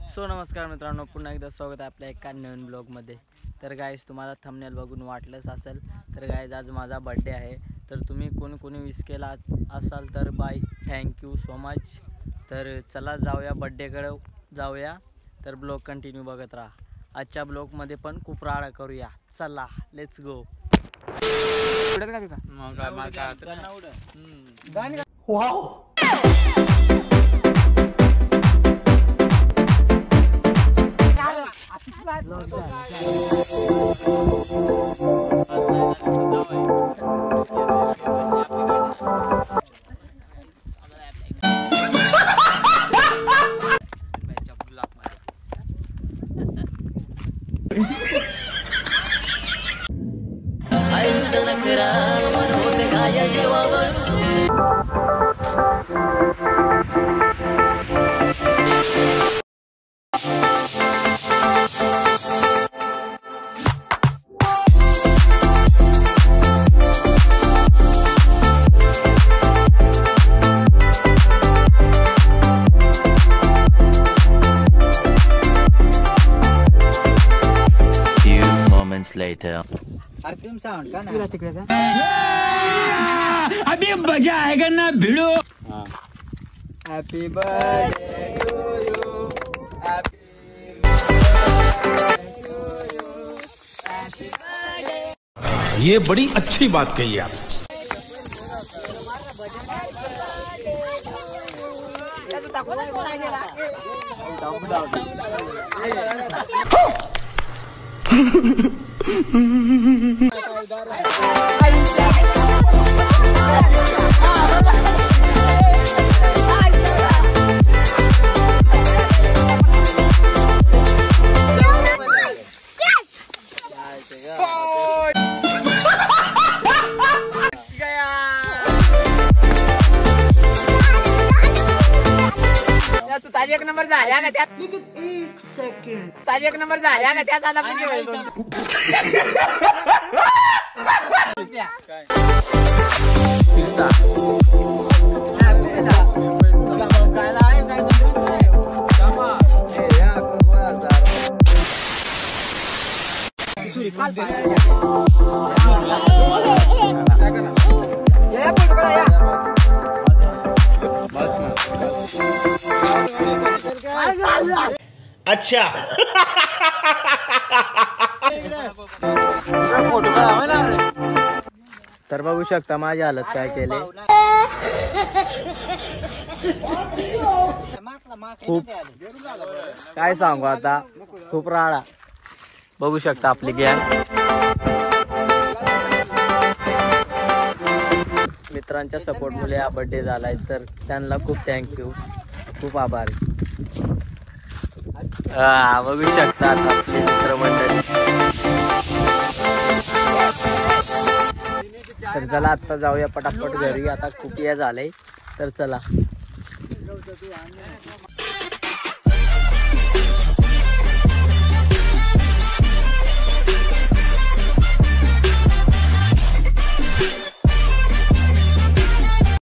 So नमस्कार मित्रांनो, पुन्हा एकदा स्वागत आहे आपल्या एका नवीन ब्लॉगमध्ये। तर गाइस, तुम्हाला थंबनेल बघून वाटलंच असेल तर गाइस आज माझा बर्थडे आहे। तर तुम्ही कोणी विश केला असाल तर बाय थँक्यू सो मच। तर चला जाऊया बर्थडेकडे जाऊया। तर ब्लॉग कंटिन्यू बघत राहा। आजच्या ब्लॉगमध्ये पण खूप राडा करूया। चला लेट्स गो। Wow later. तुम साउंड का ना अभी मजा आएगा ना भिड़ो। Happy birthday to you, happy birthday. ये बड़ी अच्छी बात कही आप। ताजी एक नंबर झाल्या का त्यात? एक सेकंड ताजी एक नंबर झाल्या का त्यात? आला पण अच्छा तर बघू शकता माझी हालत काय केले। खूप काय सांगू आता, खूप राडा। बघू शकता आपली गँग। मित्रांच्या सपोर्ट मुळे हा बर्थडे झालाय, तर त्यांना खूप थँक्यू, खूप आभार। बघू शकता आपली मित्रमंडळी। तर चला आता जाऊया पटापट घरी, आता खूप वेळ झालंय। तर चला।